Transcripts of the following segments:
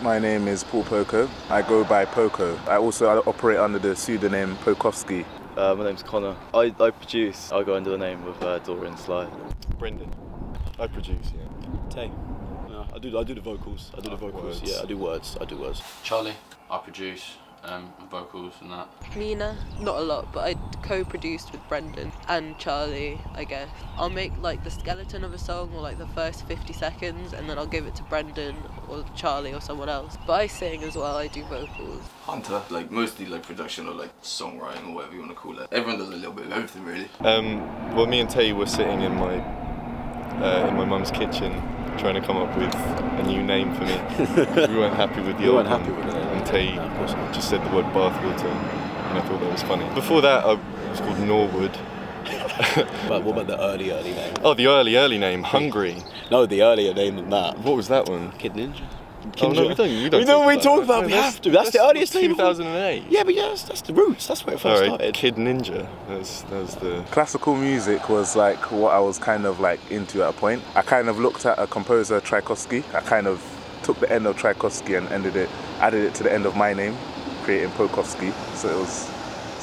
My name is Paul Poko. I go by Poko. I also operate under the pseudonym Pokovsky. My name's Connor. I produce. I go under the name of Dorian Sly. Brendan. I produce, yeah. Tate. No, I do the vocals. I do the vocals. Words. Yeah, I do words. Charlie. I produce vocals and that. Mina, not a lot, but I co-produced with Brendan and Charlie, I guess. I'll make like the skeleton of a song or like the first 50 seconds and then I'll give it to Brendan or Charlie or someone else. But I sing as well, I do vocals. Hunter, like mostly like production or like songwriting or whatever you want to call it. Everyone does a little bit of everything really. Well, me and Tate were sitting in my mum's kitchen trying to come up with a new name for me. We weren't happy with the old one. Happy with it. And Tate just said the word bathwater, and I thought that was funny. Before that, I was called Norwood. But what about the early name? Oh, the early name, Hungry. No, the earlier name than that. What was that one? Kid Ninja. Oh, no, we don't talk about. We have to. That's the earliest name. 2008. Yeah, but yeah, that's the roots. That's where it first started. Kid Ninja. That was the. Classical music was like what I was kind of like into at a point. I kind of looked at a composer, Tchaikovsky. I kind of took the end of Tchaikovsky and added it to the end of my name, creating Pokovsky. So it's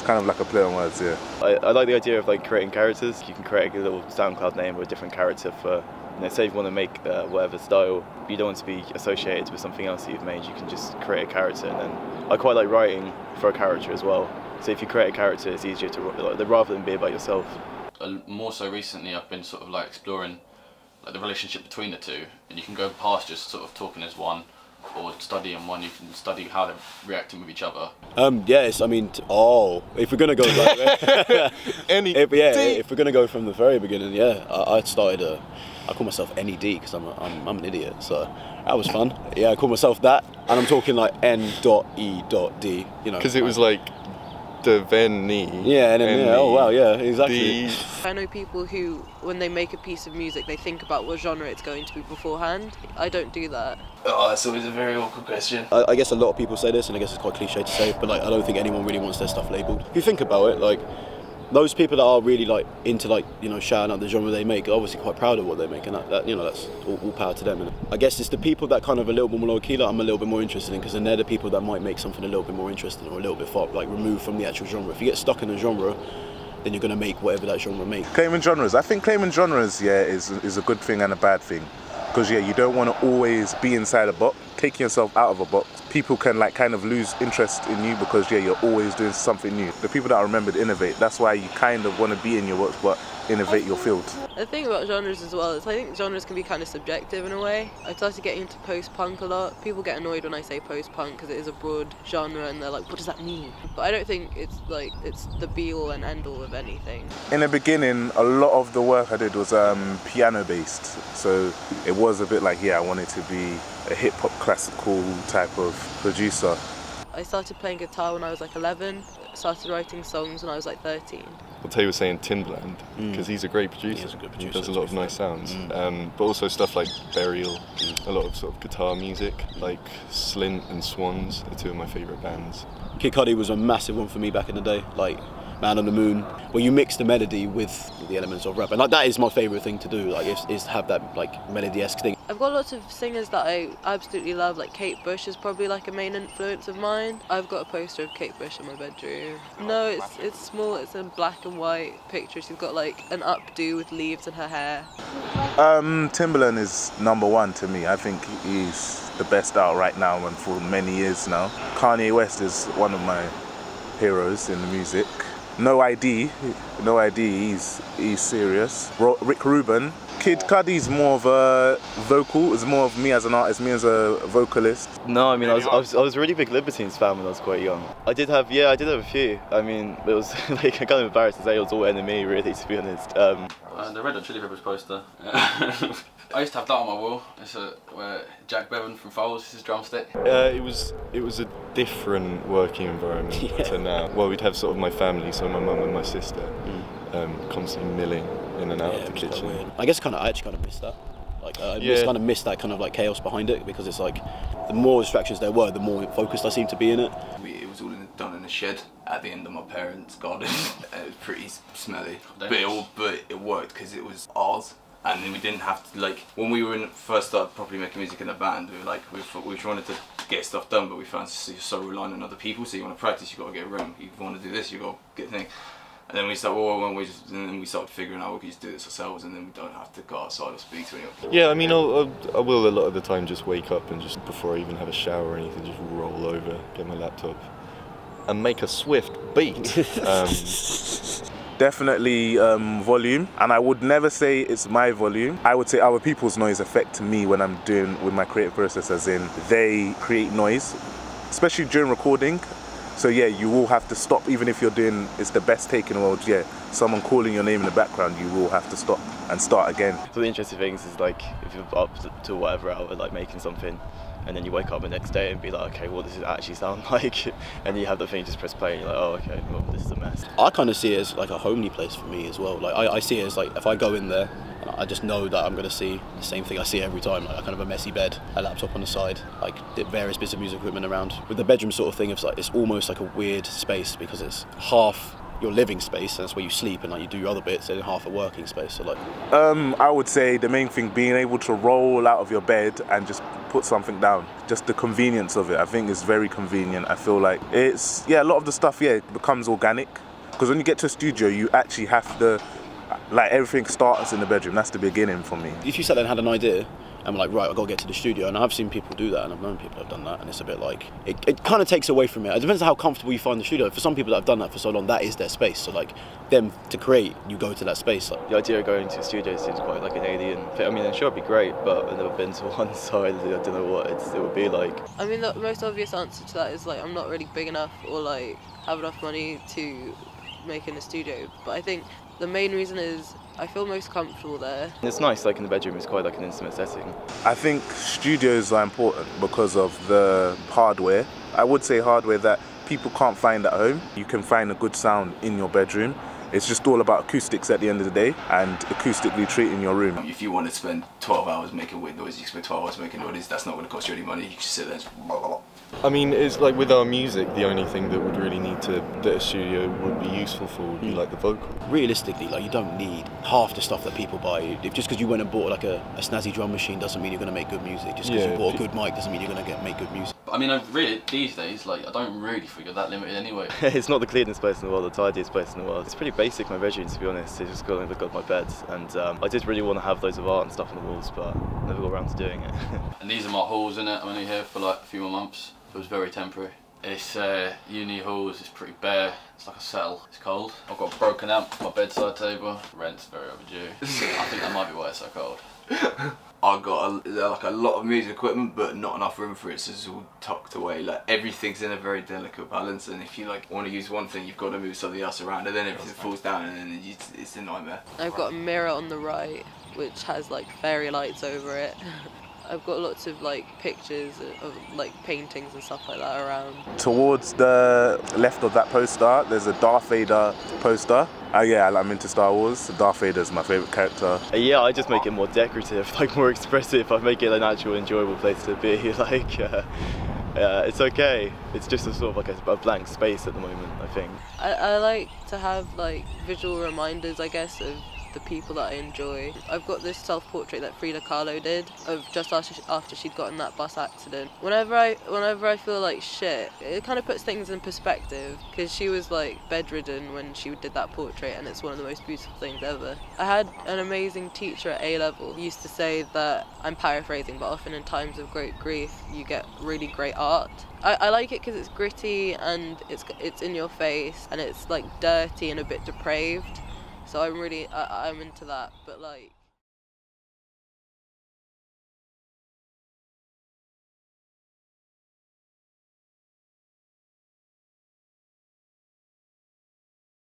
kind of like a play on words, yeah. I like the idea of like creating characters. You can create a little SoundCloud name or a different character for. Say if you want to make whatever style, you don't want to be associated with something else that you've made, you can just create a character. And then I quite like writing for a character as well. So if you create a character, it's easier to rather than be about yourself. More so recently, I've been sort of like exploring like the relationship between the two, and you can go past just sort of talking as one or studying one. You can study how they're reacting with each other. Yes, I mean, if we're gonna go like, if we're gonna go from the very beginning, yeah, I call myself NED because I'm an idiot, so that was fun. Yeah, I call myself that, and I'm talking like N.E.D, you know. Because it was like the Venni. Yeah, and then, yeah, oh wow, yeah, exactly. I know people who, when they make a piece of music, they think about what genre it's going to be beforehand. I don't do that. Oh, that's always a very awkward question. I guess a lot of people say this, and I guess it's quite cliche to say, but like I don't think anyone really wants their stuff labelled. If you think about it, like those people that are really like into like, you know, shouting out the genre they make are obviously quite proud of what they make, and that you know, that's all power to them. And I guess it's the people that kind of a little bit more low key that I'm a little bit more interested in, because then they're the people that might make something a little bit more interesting or a little bit far like removed from the actual genre. If you get stuck in a genre, then you're going to make whatever that genre makes. Claiming genres. I think claiming genres, yeah, is a good thing and a bad thing. Because yeah, you don't want to always be inside a box. Taking yourself out of a box, people can like kind of lose interest in you because yeah, you're always doing something new. The people that are remembered innovate. That's why you kind of want to be in your box, but innovate your field. The thing about genres as well is I think genres can be kind of subjective in a way. I started getting into post-punk a lot. People get annoyed when I say post-punk because it is a broad genre and they're like, what does that mean? But I don't think it's the be-all and end-all of anything. In the beginning, a lot of the work I did was piano-based. So it was a bit like, yeah, I wanted to be a hip-hop classical type of producer. I started playing guitar when I was like 11, started writing songs when I was like 13. Well, Tate was saying Timbaland, because he's a great producer. He is a good producer. He does a lot of nice sounds. But also stuff like Burial, a lot of sort of guitar music, like Slint and Swans are two of my favourite bands. Kid Cudi was a massive one for me back in the day, like Man on the Moon, where you mix the melody with the elements of rap, and like that is my favourite thing to do, like is have that like melody-esque thing. I've got lots of singers that I absolutely love, like Kate Bush is probably like a main influence of mine. I've got a poster of Kate Bush in my bedroom. No, it's small, it's a black and white picture. She's got like an updo with leaves in her hair. Timbaland is #1 to me. I think he's the best out right now and for many years now. Kanye West is one of my heroes in the music. No ID, he's serious. Rick Rubin. Kid Cudi's more of a vocal, is more of me as an artist, me as a vocalist. No, I mean I was a really big Libertines fan when I was quite young. I did have a few. I mean it was like I'm kind of embarrassed to say it was all NME really, to be honest. The Red Hot Chili Peppers poster. I used to have that on my wall. It's where Jack Bevan from Foles, his drumstick. It was a different working environment to now. Well, we'd have sort of my family, so my mum and my sister, constantly milling in and out of the kitchen. I guess I actually kind of missed that. Like I kind of missed that kind of like chaos behind it, because it's like the more distractions there were, the more focused I seemed to be in it. It was all done in a shed at the end of my parents' garden. It was pretty smelly, but it worked because it was ours. And then we didn't have to, like, when we first started properly making music in a band, we were like, we wanted to get stuff done, but we found you're so reliant on other people, so you want to practice, you've got to get a room. You want to do this, you've got to get a thing. And then we started, and then we started figuring out we could just do this ourselves, and then we don't have to go outside or speak to anyone. Yeah, I mean, I will a lot of the time just wake up and just, before I even have a shower or anything, just roll over, get my laptop, and make a swift beat. Definitely volume, and I would never say it's my volume. I would say other people's noise affect me when I'm doing with my creative process, as in they create noise, especially during recording. So yeah, you will have to stop, even if you're doing, it's the best take in the world, yeah, someone calling your name in the background, you will have to stop and start again. So the interesting things is like, if you're up to whatever hour, like making something, and then you wake up the next day and be like, okay, what does it actually sound like? And you have the thing, you just press play and you're like, oh, okay, well, this is a mess. I kind of see it as like a homely place for me as well. Like I see it as like, if I go in there, I just know that I'm going to see the same thing I see every time, like a kind of a messy bed, a laptop on the side, like various bits of music equipment around. With the bedroom sort of thing, it's almost like a weird space because it's half your living space, and that's where you sleep and like you do your other bits, and half a working space. So like, I would say the main thing, being able to roll out of your bed and just put something down. Just the convenience of it, I think is very convenient. I feel like it's, yeah, a lot of the stuff, yeah, it becomes organic. Because when you get to a studio, you actually have to, like, everything starts in the bedroom. That's the beginning for me. If you sat there and had an idea, and we're like, right, I've got to get to the studio, and I've seen people do that, and I've known people that have done that, and it's a bit like, it kind of takes away from it. It depends on how comfortable you find the studio. For some people that have done that for so long, that is their space. So like, them to create, you go to that space. Like, the idea of going to a studio seems quite like an alien thing. I mean, I'm sure it'd be great, but I've never been to one, so I don't know what it would be like. I mean, the most obvious answer to that is like, I'm not really big enough or like have enough money to make in a studio. But I think the main reason is I feel most comfortable there. It's nice, like in the bedroom, it's quite like an intimate setting. I think studios are important because of the hardware. I would say hardware that people can't find at home. You can find a good sound in your bedroom. It's just all about acoustics at the end of the day and acoustically treating your room. If you want to spend 12 hours making weird noises, you spend 12 hours making noises, that's not going to cost you any money. You can just sit there and just blah, blah, blah. I mean, it's like with our music, the only thing that would really need to, that a studio would be useful for would be like the vocal. Realistically, like you don't need half the stuff that people buy. Just because you went and bought like a snazzy drum machine doesn't mean you're going to make good music. Just because you bought a good mic doesn't mean you're going to make good music. I mean, really, these days, like, I don't really feel you're that limited anyway. It's not the cleanest place in the world, the tidiest place in the world. It's pretty basic, my bedroom, to be honest. It's just got my bed, and I did really want to have loads of art and stuff on the walls, but I never got around to doing it. And these are my halls, innit? I'm only here for like a few more months. It was very temporary. It's uni halls, it's pretty bare. It's like a cell. It's cold. I've got a broken amp for my bedside table. Rent's very overdue. I think that might be why it's so cold. I've got a lot of music equipment, but not enough room for it, so it's all tucked away. Like everything's in a very delicate balance, and if you like want to use one thing, you've got to move something else around, and then everything falls down, and then it's a nightmare. I've got a mirror on the right, which has like fairy lights over it. I've got lots of like pictures of like paintings and stuff like that around. Towards the left of that poster, there's a Darth Vader poster. Yeah, I'm into Star Wars. Darth Vader is my favourite character. Yeah, I just make it more decorative, like more expressive. I make it an actual enjoyable place to be. Like, it's okay. It's just a sort of like a blank space at the moment, I think. I like to have like visual reminders, I guess, of the people that I enjoy. I've got this self-portrait that Frida Kahlo did of just after she'd gotten that bus accident. Whenever I feel like shit, it kind of puts things in perspective, because she was like bedridden when she did that portrait, and it's one of the most beautiful things ever. I had an amazing teacher at A-level who used to say that, I'm paraphrasing, but often in times of great grief you get really great art. I like it because it's gritty and it's in your face and it's like dirty and a bit depraved. So I'm into that, but like